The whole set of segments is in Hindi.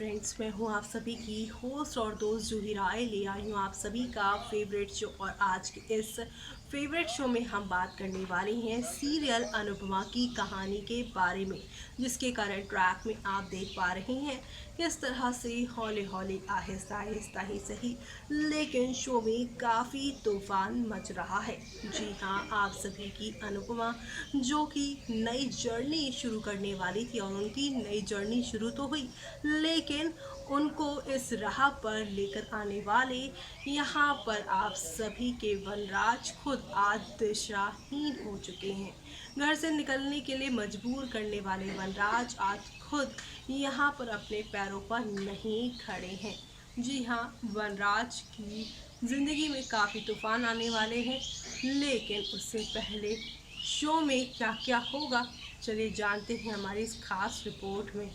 फ्रेंड्स, मैं हूँ आप सभी की होस्ट और दोस्त जूही राय। ले आई हूँ आप सभी का फेवरेट शो। और आज के इस फेवरेट शो में हम बात करने वाले हैं सीरियल अनुपमा की कहानी के बारे में, जिसके करंट ट्रैक में आप देख पा रहे हैं किस तरह से हौले हौले आहिस्ता आहिस्ता ही सही, लेकिन शो में काफ़ी तूफान मच रहा है। जी हाँ, आप सभी की अनुपमा जो कि नई जर्नी शुरू करने वाली थी, और उनकी नई जर्नी शुरू तो हुई, लेकिन उनको इस राह पर लेकर आने वाले यहाँ पर आप सभी के वनराज खुद आज दिशाहीन हो चुके हैं। घर से निकलने के लिए मजबूर करने वाले वनराज आज खुद यहाँ पर अपने पैरों पर नहीं खड़े हैं। जी हाँ, वनराज की ज़िंदगी में काफ़ी तूफान आने वाले हैं, लेकिन उससे पहले शो में क्या क्या होगा, चलिए जानते हैं हमारी इस खास रिपोर्ट में।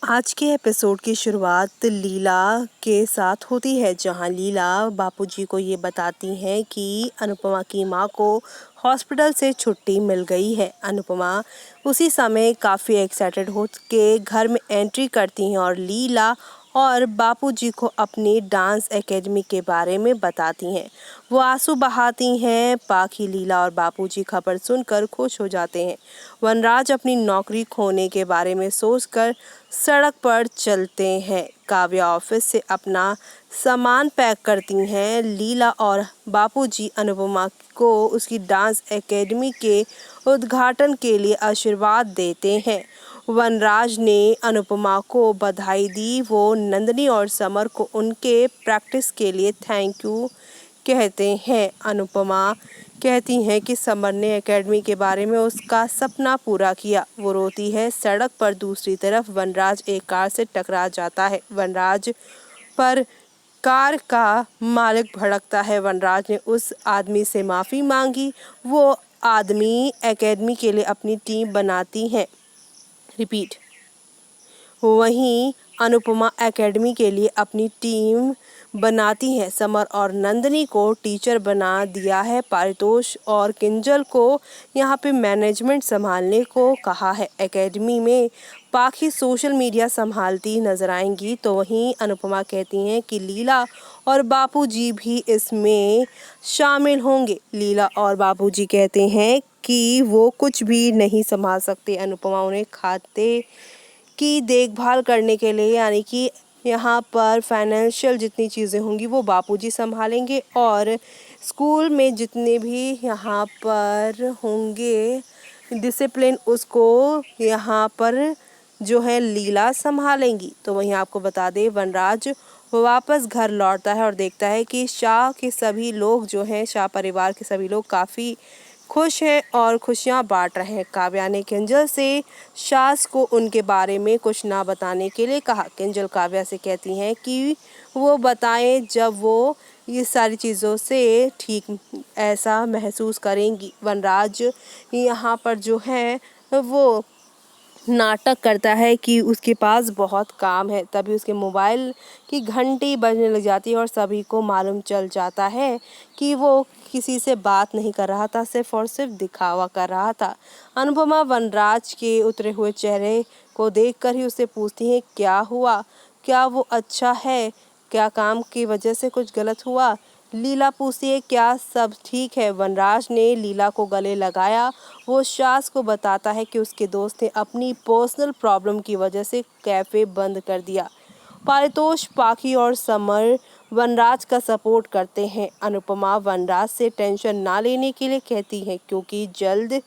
आज के एपिसोड की शुरुआत लीला के साथ होती है, जहां लीला बापूजी को ये बताती हैं कि अनुपमा की मां को हॉस्पिटल से छुट्टी मिल गई है। अनुपमा उसी समय काफ़ी एक्साइटेड हो के घर में एंट्री करती हैं और लीला और बापूजी को अपनी डांस एकेडमी के बारे में बताती हैं। वो आंसू बहाती हैं। पाखी, लीला और बापूजी खबर सुनकर खुश हो जाते हैं। वनराज अपनी नौकरी खोने के बारे में सोचकर सड़क पर चलते हैं। काव्या ऑफिस से अपना सामान पैक करती हैं। लीला और बापूजी अनुपमा को उसकी डांस एकेडमी के उद्घाटन के लिए आशीर्वाद देते हैं। वनराज ने अनुपमा को बधाई दी। वो नंदिनी और समर को उनके प्रैक्टिस के लिए थैंक यू कहते हैं। अनुपमा कहती हैं कि समर ने एकेडमी के बारे में उसका सपना पूरा किया। वो रोती है। सड़क पर दूसरी तरफ वनराज एक कार से टकरा जाता है। वनराज पर कार का मालिक भड़कता है। वनराज ने उस आदमी से माफ़ी मांगी। वो आदमी एकेडमी के लिए अपनी टीम बनाती है। रिपीट। वहीं अनुपमा एकेडमी के लिए अपनी टीम बनाती हैं। समर और नंदिनी को टीचर बना दिया है। पारितोष और किंजल को यहाँ पे मैनेजमेंट संभालने को कहा है। एकेडमी में पाखी सोशल मीडिया संभालती नजर आएंगी। तो वहीं अनुपमा कहती हैं कि लीला और बापूजी भी इसमें शामिल होंगे। लीला और बापूजी कहते हैं कि वो कुछ भी नहीं संभाल सकते। अनुपमा उन्हें खाते की देखभाल करने के लिए, यानी कि यहाँ पर फाइनेंशियल जितनी चीज़ें होंगी वो बापूजी संभालेंगे, और स्कूल में जितने भी यहाँ पर होंगे डिसिप्लिन, उसको यहाँ पर जो है लीला संभालेंगी। तो वहीं आपको बता दें, वनराज वापस घर लौटता है और देखता है कि शाह के सभी लोग जो हैं, शाह परिवार के सभी लोग काफ़ी खुश हैं और खुशियां बांट रहे हैं। काव्या ने किंजल से सास को उनके बारे में कुछ ना बताने के लिए कहा। किंजल काव्या से कहती हैं कि वो बताएं जब वो ये सारी चीज़ों से ठीक ऐसा महसूस करेंगी। वनराज यहाँ पर जो है वो नाटक करता है कि उसके पास बहुत काम है। तभी उसके मोबाइल की घंटी बजने लग जाती है और सभी को मालूम चल जाता है कि वो किसी से बात नहीं कर रहा था, सिर्फ और सिर्फ दिखावा कर रहा था। अनुपमा वनराज के उतरे हुए चेहरे को देखकर ही उससे पूछती है, क्या हुआ? क्या वो अच्छा है? क्या काम की वजह से कुछ गलत हुआ? लीला पूछती है, क्या सब ठीक है? वनराज ने लीला को गले लगाया। वो सास को बताता है कि उसके दोस्त ने अपनी पर्सनल प्रॉब्लम की वजह से कैफ़े बंद कर दिया। पारितोष, पाखी और समर वनराज का सपोर्ट करते हैं। अनुपमा वनराज से टेंशन ना लेने के लिए कहती है, क्योंकि जल्द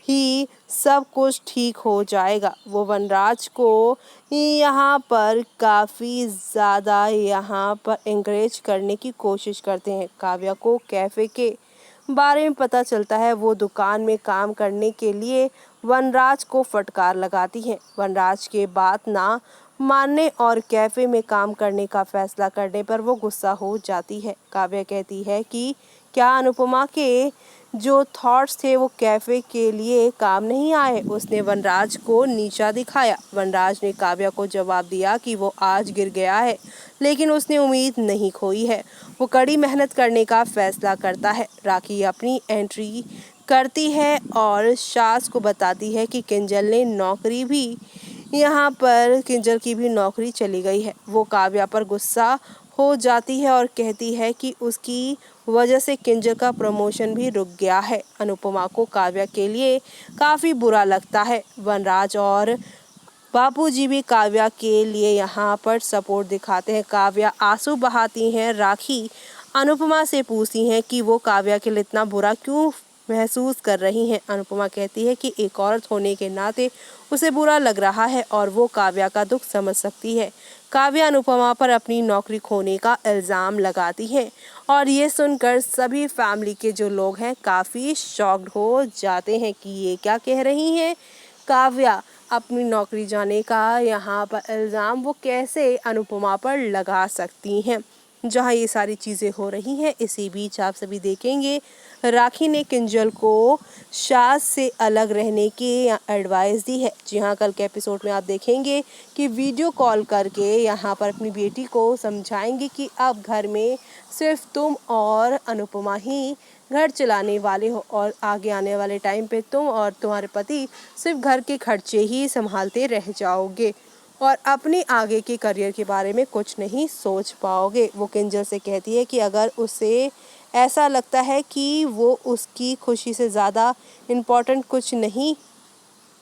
ही सब कुछ ठीक हो जाएगा। वो वनराज को यहाँ पर काफ़ी ज़्यादा यहाँ पर इंकरेज करने की कोशिश करते हैं। काव्या को कैफ़े के बारे में पता चलता है। वो दुकान में काम करने के लिए वनराज को फटकार लगाती है। वनराज के बात ना मानने और कैफ़े में काम करने का फैसला करने पर वो गुस्सा हो जाती है। काव्या कहती है कि क्या अनुपमा के जो थॉट्स थे वो कैफ़े के लिए काम नहीं आए? उसने वनराज को नीचा दिखाया। वनराज ने काव्या को जवाब दिया कि वो आज गिर गया है, लेकिन उसने उम्मीद नहीं खोई है। वो कड़ी मेहनत करने का फैसला करता है। राखी अपनी एंट्री करती है और सास को बताती है कि किंजल ने नौकरी भी यहाँ पर किंजल की भी नौकरी चली गई है। वो काव्या पर गुस्सा हो जाती है और कहती है कि उसकी वजह से किंजल का प्रमोशन भी रुक गया है। अनुपमा को काव्या के लिए काफ़ी बुरा लगता है। वनराज और बापूजी भी काव्या के लिए यहाँ पर सपोर्ट दिखाते हैं। काव्या आंसू बहाती हैं। राखी अनुपमा से पूछती हैं कि वो काव्या के लिए इतना बुरा क्यों महसूस कर रही हैं। अनुपमा कहती है कि एक औरत होने के नाते उसे बुरा लग रहा है और वो काव्या का दुख समझ सकती है। काव्या अनुपमा पर अपनी नौकरी खोने का इल्ज़ाम लगाती है और ये सुनकर सभी फैमिली के जो लोग हैं काफ़ी शॉक्ड हो जाते हैं कि ये क्या कह रही हैं। काव्या अपनी नौकरी जाने का यहाँ पर इल्ज़ाम वो कैसे अनुपमा पर लगा सकती हैं। जहाँ ये सारी चीज़ें हो रही हैं, इसी बीच आप सभी देखेंगे राखी ने किंजल को शाज से अलग रहने की एडवाइस दी है। जी हाँ, कल के एपिसोड में आप देखेंगे कि वीडियो कॉल करके यहाँ पर अपनी बेटी को समझाएंगे कि अब घर में सिर्फ तुम और अनुपमा ही घर चलाने वाले हो और आगे आने वाले टाइम पे तुम और तुम्हारे पति सिर्फ घर के खर्चे ही संभालते रह जाओगे और अपने आगे के करियर के बारे में कुछ नहीं सोच पाओगे। वो किंजल से कहती है कि अगर उसे ऐसा लगता है कि वो उसकी खुशी से ज़्यादा इम्पोर्टेंट कुछ नहीं,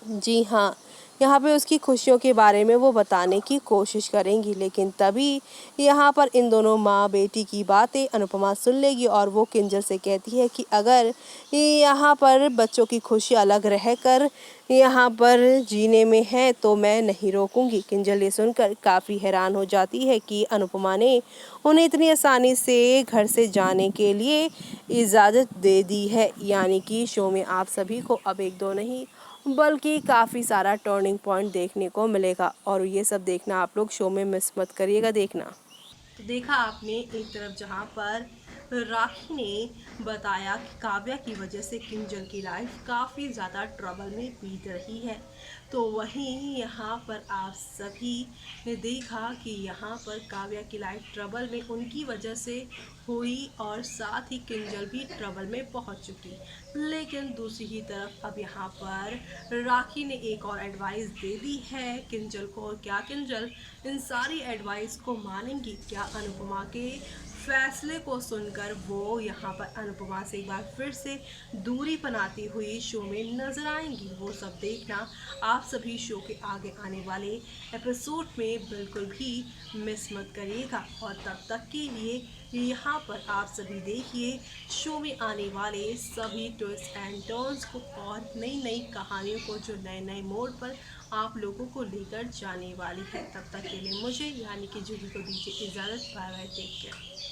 जी हाँ, यहाँ पे उसकी खुशियों के बारे में वो बताने की कोशिश करेंगी, लेकिन तभी यहाँ पर इन दोनों माँ बेटी की बातें अनुपमा सुन लेगी और वो किंजल से कहती है कि अगर यहाँ पर बच्चों की खुशी अलग रहकर यहाँ पर जीने में है तो मैं नहीं रोकूंगी। किंजल ये सुनकर काफ़ी हैरान हो जाती है कि अनुपमा ने उन्हें इतनी आसानी से घर से जाने के लिए इजाज़त दे दी है। यानी कि शो में आप सभी को अब एक दो नहीं बल्कि काफ़ी सारा टर्निंग पॉइंट देखने को मिलेगा और ये सब देखना आप लोग शो में मिस मत करिएगा देखना। तो देखा आपने एक तरफ जहाँ पर राखी ने बताया कि काव्या की वजह से किंजल की लाइफ काफ़ी ज़्यादा ट्रबल में बीत रही है, तो वहीं यहाँ पर आप सभी ने देखा कि यहाँ पर काव्या की लाइफ ट्रबल में उनकी वजह से हुई और साथ ही किंजल भी ट्रबल में पहुँच चुकी। लेकिन दूसरी ही तरफ अब यहाँ पर राखी ने एक और एडवाइस दे दी है किंजल को, और क्या किंजल इन सारी एडवाइस को मानेंगी? क्या अनुपमा के फैसले को सुनकर वो यहाँ पर अनुपमा से एक बार फिर से दूरी बनाती हुई शो में नजर आएंगी? वो सब देखना आप सभी शो के आगे आने वाले एपिसोड में बिल्कुल भी मिस मत करिएगा। और तब तक के लिए यहाँ पर आप सभी देखिए शो में आने वाले सभी ट्विस्ट एंड टर्न्स को और नई नई कहानियों को जो नए नए मोड़ पर आप लोगों को लेकर जाने वाली है। तब तक के लिए मुझे यानी कि जूही को दीजिए इजाज़त। Bye bye, take care.